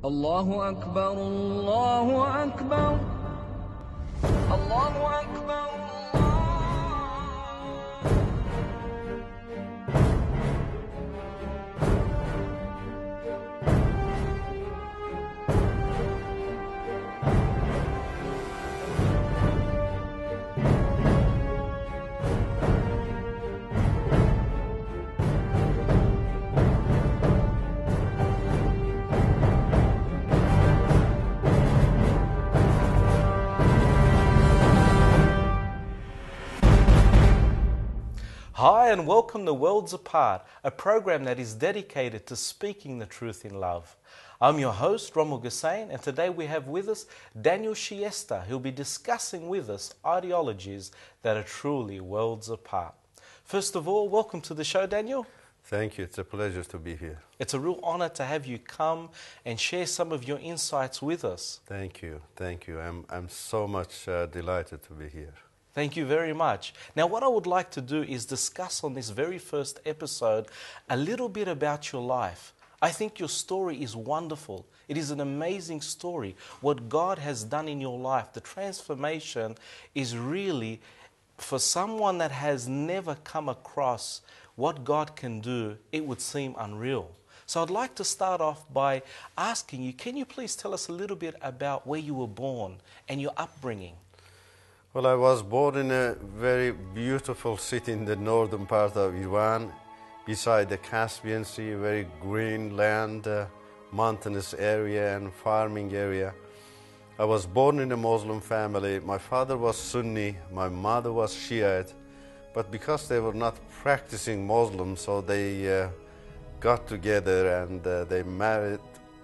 الله أكبر الله أكبر الله أكبر. Hi and welcome to Worlds Apart, a program that is dedicated to speaking the truth in love. I'm your host, Rommel Gussain, and today we have with us Daniel Shayesteh, who'll be discussing with us ideologies that are truly worlds apart. First of all, welcome to the show, Daniel. Thank you. It's a pleasure to be here. It's a real honor to have you come and share some of your insights with us. Thank you. Thank you. I'm so much delighted to be here. Thank you very much. Now, what I would like to do is discuss on this very first episode a little bit about your life. I think your story is wonderful. It is an amazing story. What God has done in your life, the transformation is really, for someone that has never come across what God can do, it would seem unreal. So I'd like to start off by asking you, can you please tell us a little bit about where you were born and your upbringing? Well, I was born in a very beautiful city in the northern part of Iran, beside the Caspian Sea, very green land, mountainous area and farming area. I was born in a Muslim family. My father was Sunni, my mother was Shiite, but because they were not practicing Muslims, so they got together and they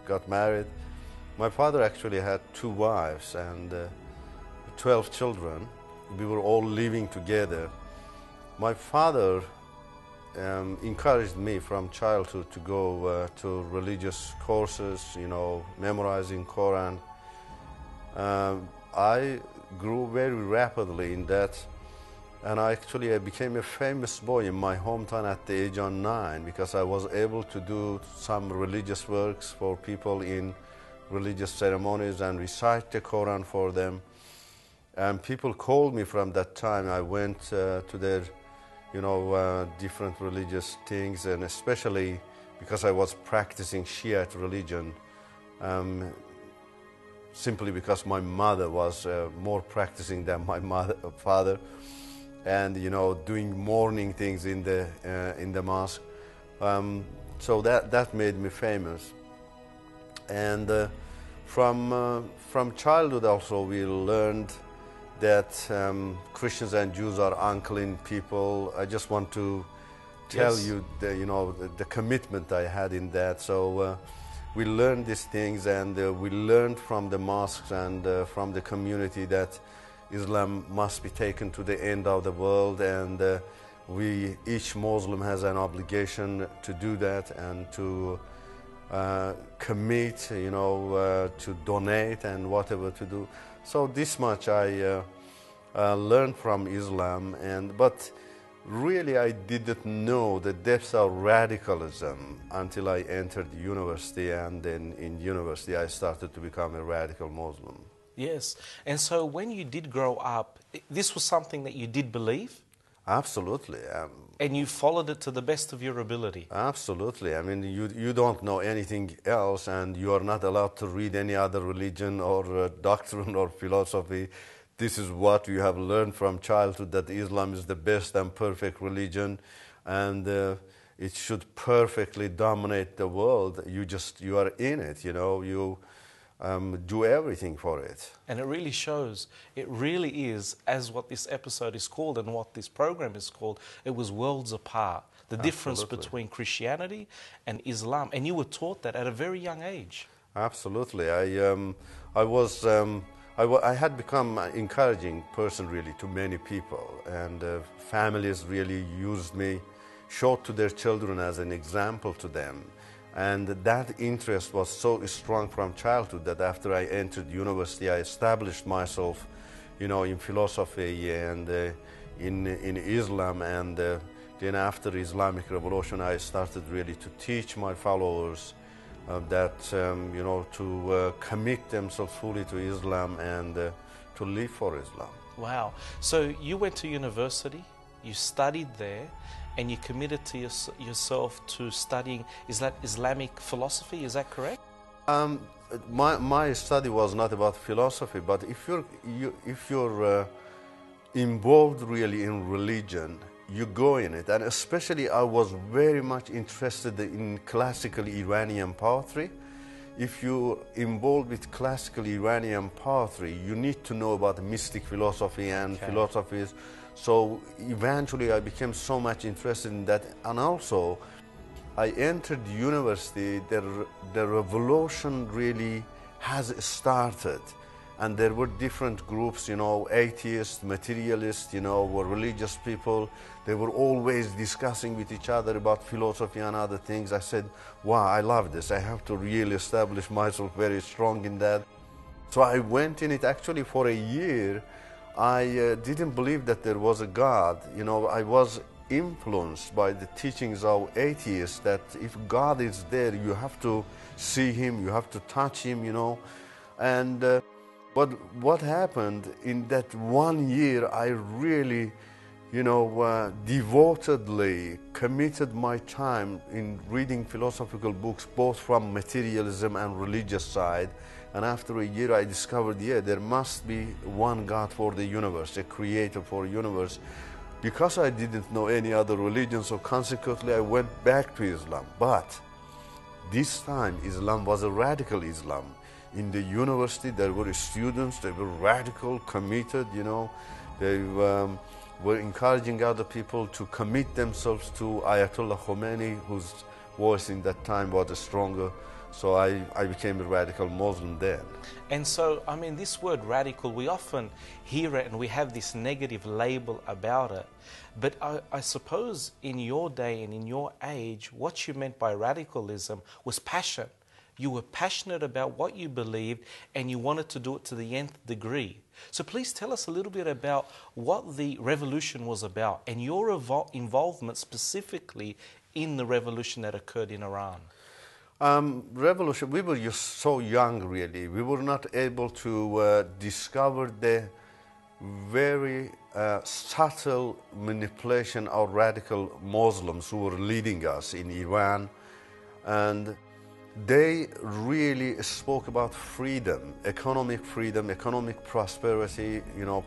got married. My father actually had 2 wives and 12 children. We were all living together. My father encouraged me from childhood to go to religious courses, memorizing Quran. I grew very rapidly in that, and I became a famous boy in my hometown at the age of 9 because I was able to do some religious works for people in religious ceremonies and recite the Quran for them. And people called me from that time. I went to their, different religious things, and especially because I was practicing Shiite religion, simply because my mother was more practicing than my father, and doing morning things in the mosque. So that made me famous. And from childhood also we learned that Christians and Jews are unclean people. I just want to tell you the commitment I had in that. So we learned these things, and we learned from the mosques and from the community that Islam must be taken to the end of the world, and each Muslim has an obligation to do that and to commit, to donate and whatever to do. So this much I learned from Islam, but really I didn't know the depths of radicalism until I entered university, and then in university I started to become a radical Muslim. Yes, and so when you did grow up, this was something that you did believe? Absolutely. And you followed it to the best of your ability? Absolutely. I mean, you don't know anything else, and you are not allowed to read any other religion or doctrine or philosophy. This is what you have learned from childhood, that Islam is the best and perfect religion, and it should perfectly dominate the world. You are in it, you do everything for it. And it really shows, it really is, as what this episode is called and what this program is called, it was worlds apart. The difference between Christianity and Islam. And you were taught that at a very young age. Absolutely. I had become an encouraging person really to many people, and families really used me, showed to their children as an example to them. And that interest was so strong from childhood that after I entered university, I established myself, in philosophy and in Islam. And then after Islamic Revolution, I started really to teach my followers to commit themselves fully to Islam and to live for Islam. Wow. So you went to university, you studied there, and you committed to yourself to studying Islamic philosophy, is that correct? My study was not about philosophy, but if you're involved really in religion, you go in it. And especially I was very much interested in classical Iranian poetry. If you're involved with classical Iranian poetry, you need to know about mystic philosophy and philosophies. So eventually I became so much interested in that. And also I entered university, the revolution really has started. And there were different groups, atheists, materialists, were religious people. They were always discussing with each other about philosophy and other things. I said, wow, I love this. I have to really establish myself very strong in that. So I went in it actually for a year. I didn't believe that there was a God. I was influenced by the teachings of atheists that if God is there, you have to see him, you have to touch him, And but what happened in that 1 year, I really, devotedly committed my time in reading philosophical books, both from materialism and religious side. And after a year, I discovered, there must be one God for the universe, a creator for the universe. Because I didn't know any other religion, so consequently, I went back to Islam. But this time, Islam was a radical Islam. In the university, there were students, they were radical, committed, They were encouraging other people to commit themselves to Ayatollah Khomeini, whose voice in that time was stronger. So I became a radical Muslim then. And so, this word radical, we often hear it and we have this negative label about it. But I suppose in your day and in your age, what you meant by radicalism was passion. You were passionate about what you believed and you wanted to do it to the nth degree. So please tell us a little bit about what the revolution was about and your involvement specifically in the revolution that occurred in Iran. Revolution, we were just so young really. We were not able to discover the very subtle manipulation of radical Muslims who were leading us in Iran. And they really spoke about freedom, economic prosperity,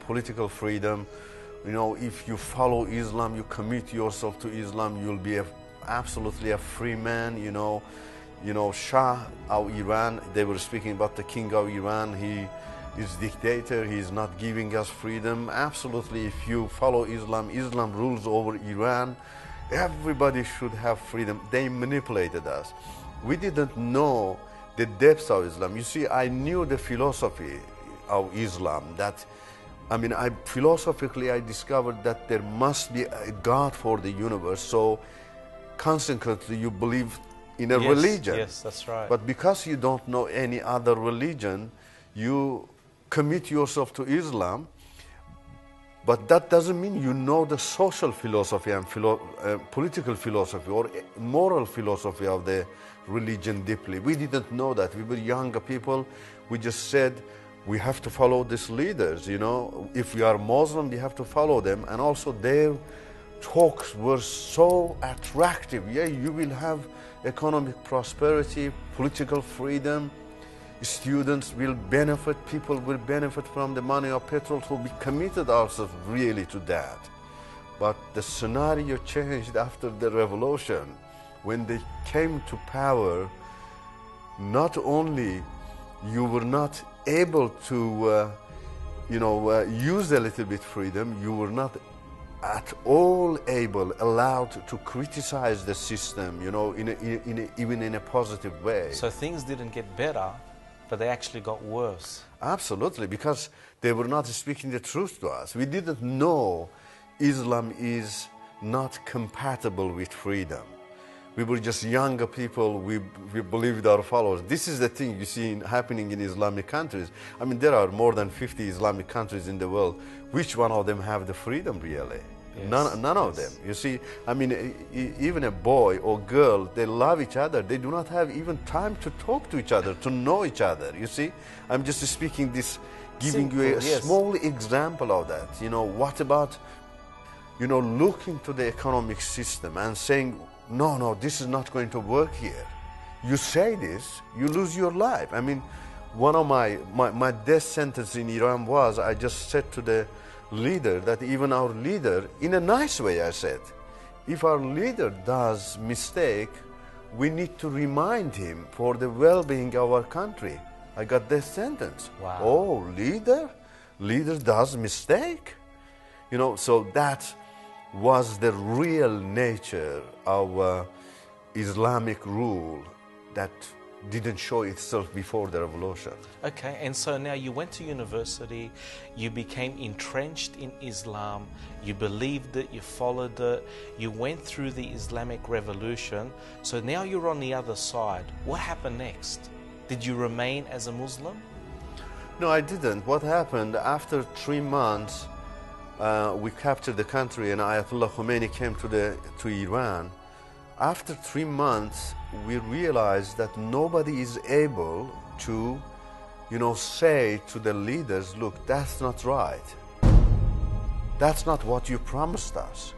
political freedom. If you follow Islam, you commit yourself to Islam, you'll be absolutely a free man, Shah of Iran, they were speaking about the king of Iran. He is dictator, he is not giving us freedom. Absolutely, if you follow Islam, Islam rules over Iran. Everybody should have freedom. They manipulated us. We didn't know the depths of Islam. You see, I knew the philosophy of Islam. Philosophically, I discovered that there must be a God for the universe. So, consequently, you believe in a religion. Yes, that's right. But because you don't know any other religion, you commit yourself to Islam. But that doesn't mean you know the social philosophy and political philosophy or moral philosophy of the religion deeply. We didn't know that. We were younger people. We just said, we have to follow these leaders, If we are Muslim, we have to follow them. And also their talks were so attractive. Yeah, you will have economic prosperity, political freedom. Students will benefit, people will benefit from the money of petrol, so we committed ourselves really to that. But the scenario changed after the revolution. When they came to power, not only you were not able to, use a little bit freedom, you were not at all allowed to criticize the system, even in a positive way. So things didn't get better, but they actually got worse. Absolutely, because they were not speaking the truth to us. We didn't know Islam is not compatible with freedom. We were just younger people, we believed our followers. This is the thing you see happening in Islamic countries. There are more than 50 Islamic countries in the world. Which one of them have the freedom really? Yes, None of them. You see, I mean, even a boy or girl, they love each other. They do not have even time to talk to each other, to know each other. You see, I'm just speaking this, giving you a Simple, yes. small example of that. You know, what about, you know, looking to the economic system and saying, no, this is not going to work here. You say this, you lose your life. I mean, one of my death sentence in Iran was, I just said to the leader that even our leader, in a nice way I said, if our leader does mistake, we need to remind him for the well-being of our country. I got death sentence. Wow. Oh, leader does mistake? You know, so that was the real nature of Islamic rule that didn't show itself before the revolution. Okay, and so now you went to university, you became entrenched in Islam, you believed it, you followed it, you went through the Islamic revolution, so now you're on the other side. What happened next? Did you remain as a Muslim? No, I didn't. What happened, after 3 months, we captured the country and Ayatollah Khomeini came to Iran. After 3 months, we realized that nobody is able to, you know, say to the leaders, look, that's not right. That's not what you promised us.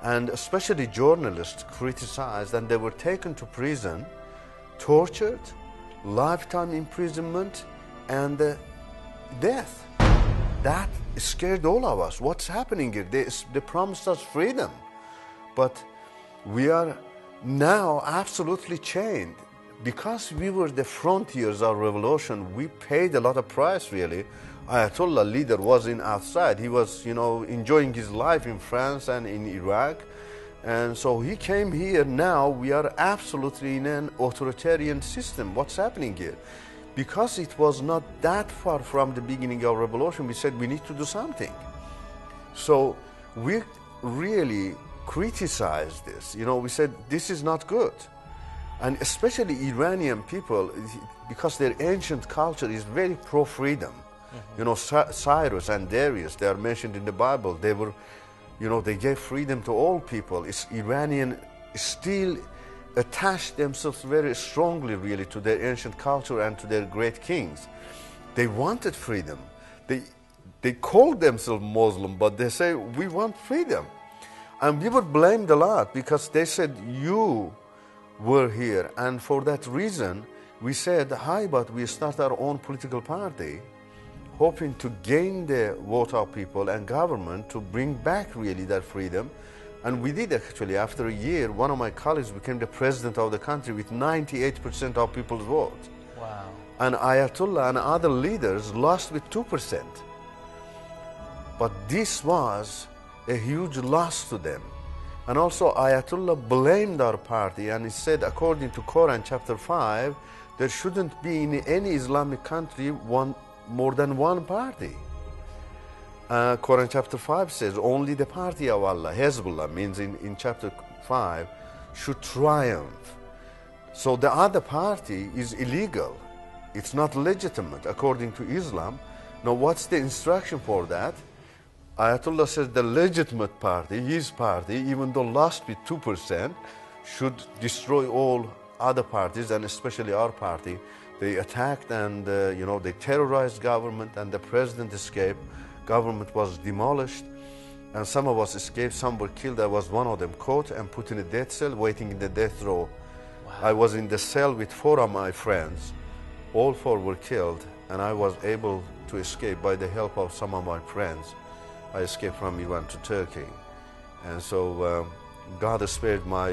And especially journalists criticized, and they were taken to prison, tortured, lifetime imprisonment, and death. That scared all of us. What's happening here? They promised us freedom, but we are now absolutely chained. Because we were the frontiers of revolution, we paid a lot of price, really. Ayatollah leader wasn't outside. He was, you know, enjoying his life in France and in Iraq. And so he came here. Now we are absolutely in an authoritarian system. What's happening here? Because it was not that far from the beginning of revolution, we said we need to do something. So we really criticized this. You know, we said this is not good. And especially Iranian people, because their ancient culture is very pro-freedom. You know, Cyrus and Darius, they are mentioned in the Bible. They were, you know, they gave freedom to all people. Iranian still attached themselves very strongly, really, to their ancient culture and to their great kings. They wanted freedom. They called themselves Muslim, but they say, we want freedom. And we were blamed a lot because they said, you were here. And for that reason, we said, hi, but we start our own political party, hoping to gain the vote of people and government to bring back really that freedom. And we did actually. After a year, one of my colleagues became the president of the country with 98% of people's vote. Wow. And Ayatollah and other leaders lost with 2%. But this was a huge loss to them. And also Ayatollah blamed our party, and he said, according to Quran chapter 5, there shouldn't be in any Islamic country more than one party. Quran chapter 5 says only the party of Allah, Hezbollah, means in chapter 5, should triumph. So the other party is illegal. It's not legitimate according to Islam. Now what's the instruction for that? Ayatollah says the legitimate party, his party, even though lost with 2%, should destroy all other parties, and especially our party. They attacked and, you know, they terrorized government, and the president escaped. Government was demolished, and some of us escaped, some were killed. I was one of them, caught and put in a death cell, waiting in the death row. Wow. I was in the cell with 4 of my friends. All 4 were killed, and I was able to escape by the help of some of my friends. I escaped from Iran to Turkey. And so God spared my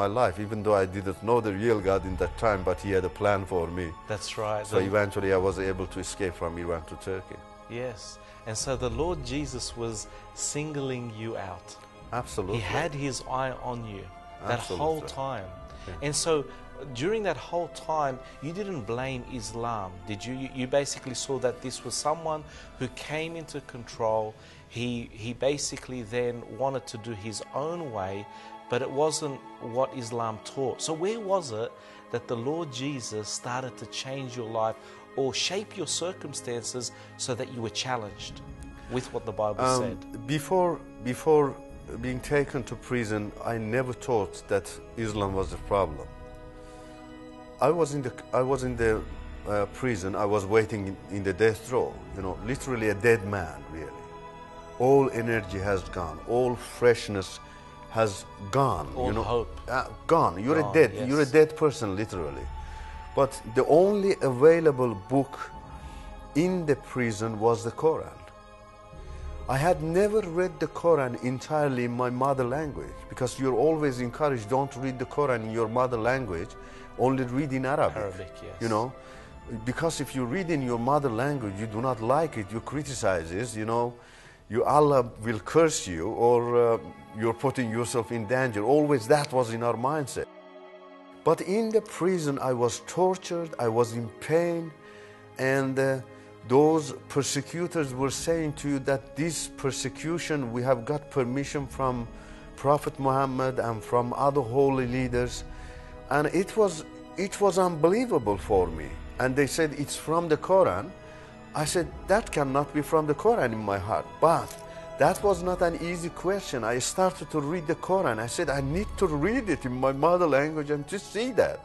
life, even though I didn't know the real God in that time, but he had a plan for me. That's right. So eventually I was able to escape from Iran to Turkey. Yes. And so the Lord Jesus was singling you out. Absolutely. He had his eye on you that Absolutely. whole time. Yeah. And so during that whole time, you didn't blame Islam, did you? You basically saw that this was someone who came into control. He basically then wanted to do his own way, but it wasn't what Islam taught. So where was it that the Lord Jesus started to change your life or shape your circumstances so that you were challenged with what the Bible said? Before before being taken to prison, I never thought that Islam was a problem. I was in the prison. I was waiting in the death row. You know, literally a dead man, really. All energy has gone. All freshness has gone. All you know, hope. Gone. You're Gone, a dead. yes. You're a dead person, literally. But the only available book in the prison was the Quran. I had never read the Quran entirely in my mother language, because you're always encouraged, don't read the Quran in your mother language, only read in Arabic. Arabic, yes. You know, because if you read in your mother language, you do not like it, you criticize it, you know, Allah will curse you, or you're putting yourself in danger. Always that was in our mindset. But in the prison, I was tortured, I was in pain, and those persecutors were saying to you that this persecution, we have got permission from Prophet Muhammad and from other holy leaders, and it was unbelievable for me. And they said it's from the Quran. I said that cannot be from the Quran in my heart. But that was not an easy question. I started to read the Quran. I said I need to read it in my mother language and to see that.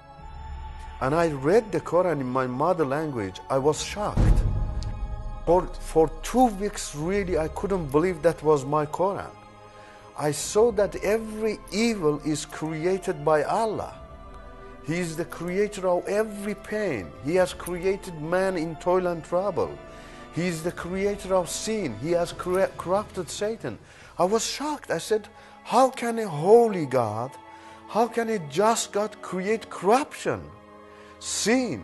And I read the Quran in my mother language. I was shocked. For 2 weeks, really, I couldn't believe that was my Quran. I saw that every evil is created by Allah. He is the creator of every pain. He has created man in toil and trouble. He is the creator of sin. He has corrupted Satan. I was shocked. I said, how can a holy God, how can a just God create corruption, sin,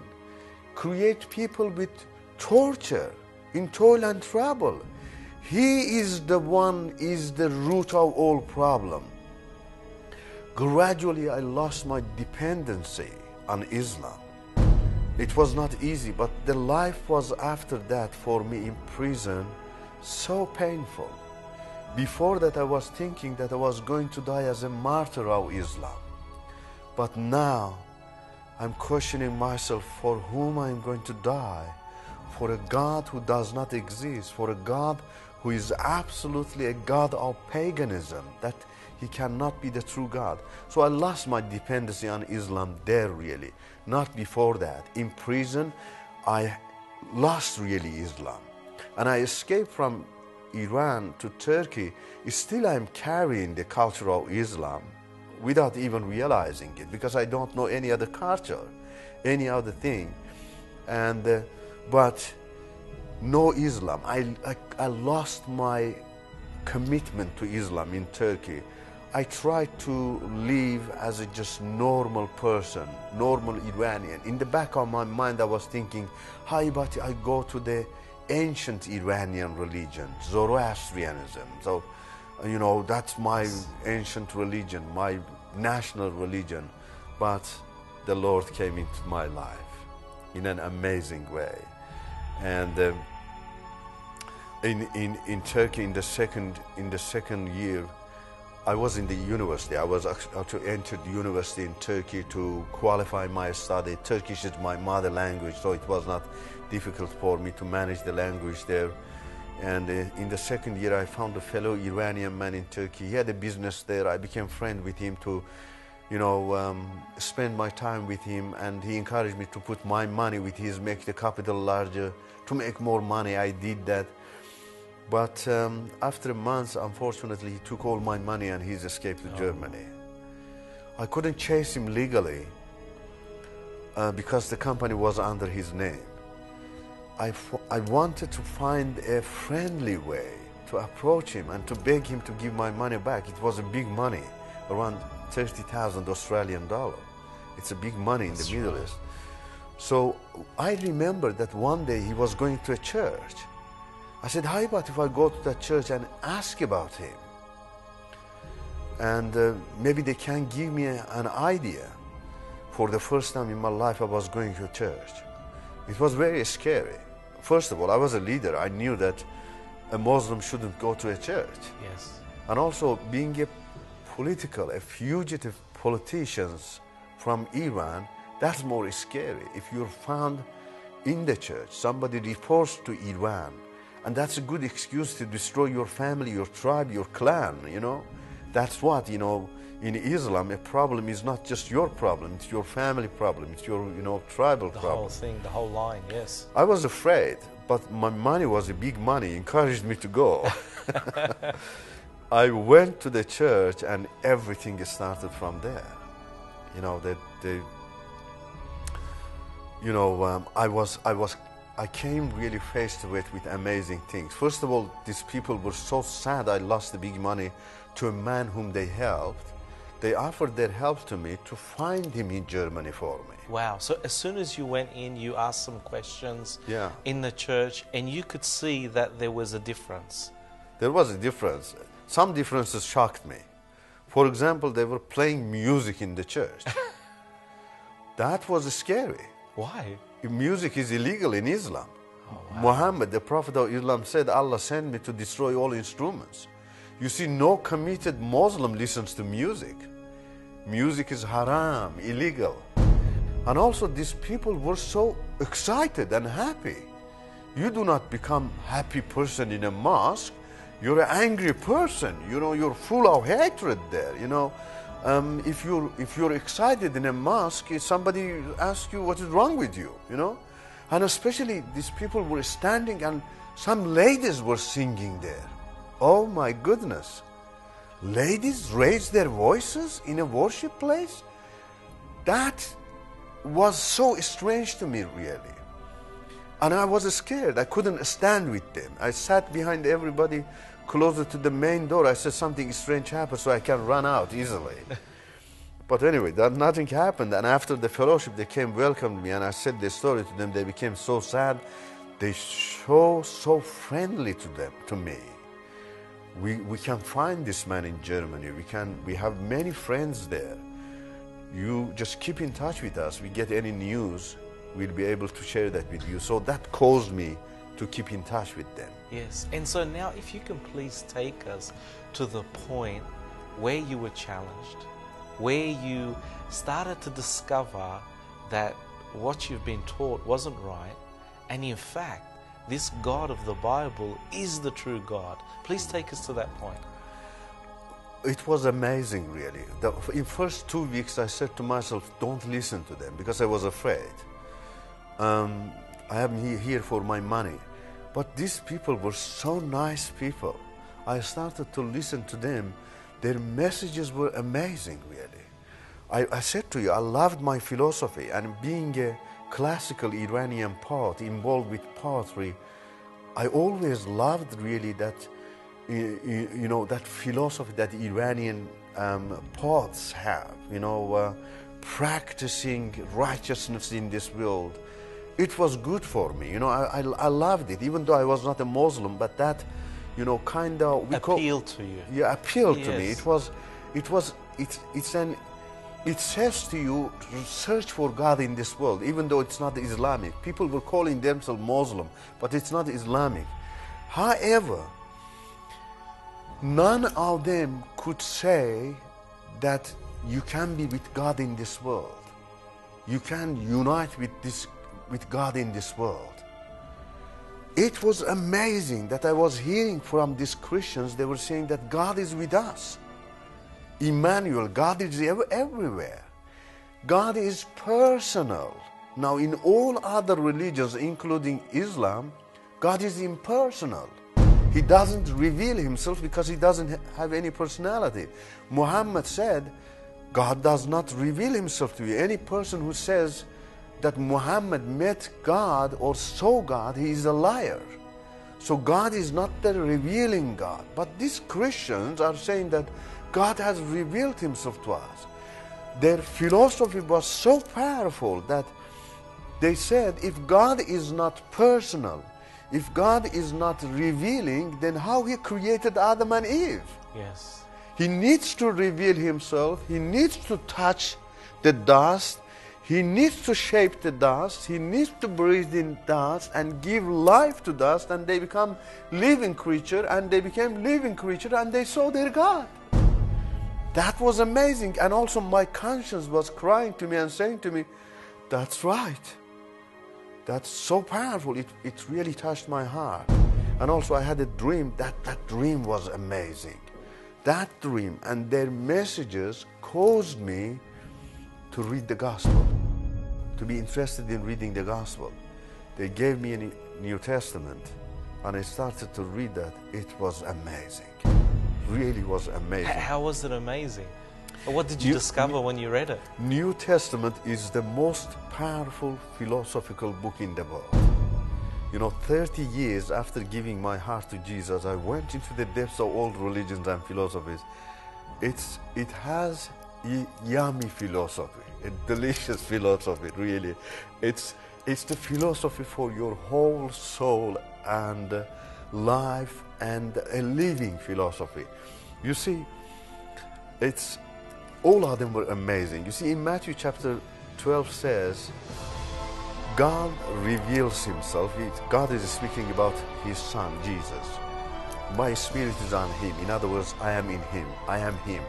create people with torture, in toil and trouble? He is the one, is the root of all problem. Gradually, I lost my dependency on Islam. It was not easy, but the life was after that for me in prison so painful. Before that, I was thinking that I was going to die as a martyr of Islam. But now, I'm questioning myself, for whom I'm going to die? For a God who does not exist, for a God who is absolutely a God of paganism, that he cannot be the true God. So I lost my dependency on Islam there, really, not before that. In prison, I lost really Islam. And I escaped from Iran to Turkey. Still I'm carrying the culture of Islam without even realizing it, because I don't know any other culture, any other thing. And but no Islam. I lost my commitment to Islam in Turkey. I tried to live as a just normal person, normal Iranian. In the back of my mind, I was thinking, but I go to the ancient Iranian religion, Zoroastrianism. So, you know, that's my ancient religion, my national religion. But the Lord came into my life in an amazing way. And in Turkey, in the second year, I was in the university. I was to enter the university in Turkey to qualify my study. Turkish is my mother language, so it was not difficult for me to manage the language there. And in the second year, I found a fellow Iranian man in Turkey. He had a business there. I became friend with him to, you know, spend my time with him, and he encouraged me to put my money with his, make the capital larger, to make more money. I did that. But after months, unfortunately, he took all my money and he's escaped to Germany. I couldn't chase him legally because the company was under his name. I wanted to find a friendly way to approach him and to beg him to give my money back. It was a big money, around 30,000 Australian dollars. It's a big money in the Middle East. So I remember that one day he was going to a church. I said, how about if I go to that church and ask about him? And maybe they can give me an idea. For the first time in my life, I was going to a church. It was very scary. First of all, I was a leader. I knew that a Muslim shouldn't go to a church. Yes. And also, being a fugitive politician from Iran, that's more scary. If you're found in the church, somebody reports to Iran, And that's a good excuse to destroy your family, your tribe, your clan, you know. That's what, you know, in Islam, a problem is not just your problem, it's your family problem, it's your, you know, tribal problem. The whole thing, the whole line, yes. I was afraid, but my money was a big money, encouraged me to go. I went to the church and everything started from there. You know, I came really face to face with amazing things. First of all, these people were so sad I lost the big money to a man whom they helped. They offered their help to me to find him in Germany for me. Wow, so as soon as you went in, you asked some questions in the church, and you could see that there was a difference. There was a difference. Some differences shocked me. For example, they were playing music in the church. That was scary. Why? Music is illegal in Islam. Oh, wow. Muhammad, the Prophet of Islam, said, Allah sent me to destroy all instruments. You see, no committed Muslim listens to music. Music is haram, illegal. And also these people were so excited and happy. You do not become a happy person in a mosque. You're an angry person. You know, you're full of hatred there, you know. If you're excited in a mosque, somebody asks you what is wrong with you, you know. And especially these people were standing and some ladies were singing there. Oh my goodness. Ladies raised their voices in a worship place? That was so strange to me, really. And I was scared. I couldn't stand with them. I sat behind everybody closer to the main door. I said something strange happened so I can run out easily. But anyway, nothing happened. And after the fellowship, they came, welcomed me, and I said the story to them. They became so sad. They so friendly to me. We can find this man in Germany. We have many friends there. You just keep in touch with us. We get any news, we'll be able to share that with you. So that caused me to keep in touch with them. Yes, and so now if you can please take us to the point where you were challenged, where you started to discover that what you've been taught wasn't right, and in fact, this God of the Bible is the true God. Please take us to that point. It was amazing, really. In first 2 weeks, I said to myself, don't listen to them, because I was afraid. I am here for my money. But these people were so nice people. I started to listen to them. Their messages were amazing, really. I said to you, I loved my philosophy, and being a classical Iranian poet involved with poetry, I always loved really that, you know, that philosophy that Iranian poets have, you know, practicing righteousness in this world. It was good for me, you know, I loved it, even though I was not a Muslim, but that, you know, kind of... Appealed to you. Yeah, appealed to me. It says to you to search for God in this world, even though it's not Islamic. People were calling themselves Muslim, but it's not Islamic. However, none of them could say that you can be with God in this world. You can unite with God in this world. It was amazing that I was hearing from these Christians, they were saying that God is with us. Emmanuel, God is everywhere. God is personal. Now, in all other religions, including Islam, God is impersonal. He doesn't reveal himself because he doesn't have any personality. Muhammad said, God does not reveal himself to you. Any person who says that Muhammad met God or saw God, he is a liar. So God is not the revealing God. But these Christians are saying that God has revealed himself to us. Their philosophy was so powerful that they said, if God is not personal, if God is not revealing, then how he created Adam and Eve? Yes. He needs to reveal himself. He needs to touch the dust. He needs to shape the dust. He needs to breathe in dust and give life to dust, and they become living creature, and they became living creature, and they saw their God. That was amazing. And also my conscience was crying to me and saying to me, that's right. That's so powerful. It really touched my heart. And also I had a dream. That dream was amazing. That dream and their messages caused me to read the gospel, to be interested in reading the gospel. They gave me a New Testament and I started to read that. It was amazing. Really was amazing. How was it amazing? What did you discover when you read it? New Testament is the most powerful philosophical book in the world. You know, 30 years after giving my heart to Jesus, I went into the depths of old religions and philosophies. It has yummy philosophy, a delicious philosophy, really. It's the philosophy for your whole soul and life, and a living philosophy. You see, all of them were amazing. You see, in Matthew chapter 12 says, God reveals himself. God is speaking about his son, Jesus. My spirit is on him. In other words, I am in him. I am him.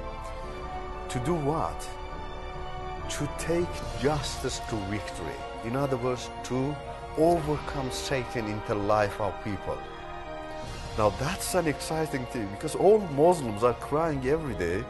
To do what? To take justice to victory. In other words, to overcome Satan in the life of people. Now that's an exciting thing, because all Muslims are crying every day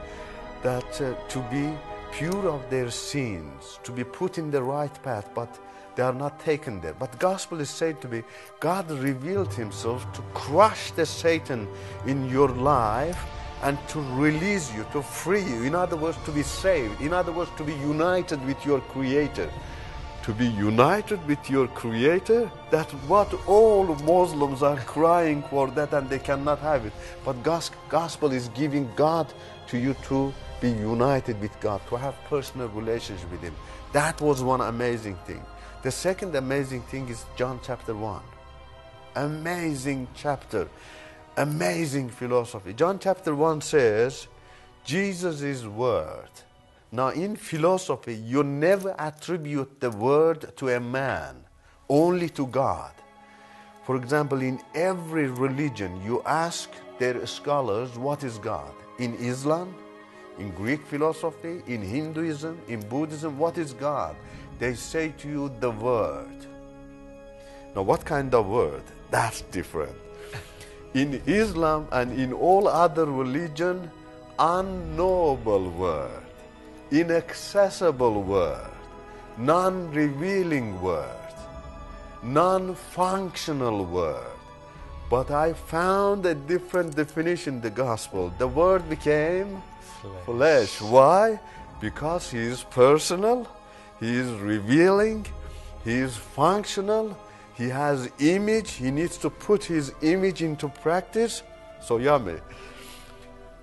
that to be pure of their sins, to be put in the right path, but they are not taken there. But the gospel is said to be, God revealed himself to crush the Satan in your life and to release you, to free you. In other words, to be saved. In other words, to be united with your Creator. To be united with your Creator, that's what all Muslims are crying for, that, and they cannot have it. But gospel is giving God to you to be united with God, to have personal relationship with him. That was one amazing thing. The second amazing thing is John chapter 1. Amazing chapter, amazing philosophy. John chapter 1 says, Jesus is Word. Now in philosophy, you never attribute the word to a man, only to God. For example, in every religion, you ask their scholars, what is God? In Islam, in Greek philosophy, in Hinduism, in Buddhism, what is God? They say to you, the Word. Now what kind of word? That's different. In Islam and in all other religion, unknowable word. Inaccessible word, non-revealing word, non-functional word. But I found a different definition in the gospel. The word became flesh. Why? Because he is personal, he is revealing, he is functional, he has image, he needs to put his image into practice. So yummy.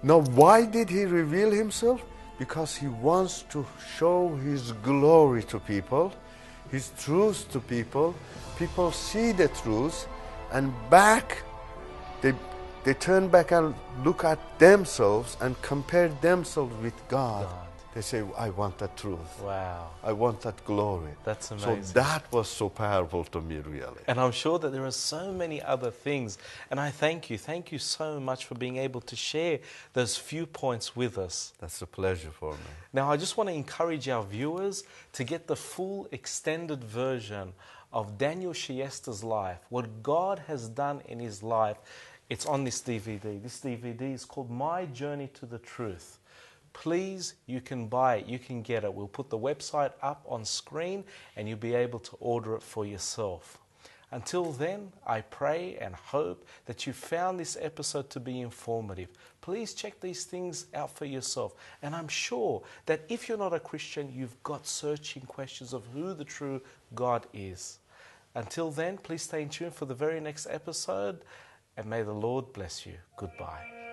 Now why did he reveal himself? Because he wants to show his glory to people, his truth to people. People see the truth and back, they turn back and look at themselves and compare themselves with God. They say, I want that truth. Wow. I want that glory. That's amazing. So that was so powerful to me, really. And I'm sure that there are so many other things. And I thank you so much for being able to share those few points with us. That's a pleasure for me. Now, I just want to encourage our viewers to get the full extended version of Daniel Shayesteh's life, what God has done in his life. It's on this DVD. This DVD is called My Journey to the Truth. Please, you can buy it, you can get it. We'll put the website up on screen and you'll be able to order it for yourself. Until then, I pray and hope that you found this episode to be informative. Please check these things out for yourself. And I'm sure that if you're not a Christian, you've got searching questions of who the true God is. Until then, please stay in tune for the very next episode, and may the Lord bless you. Goodbye.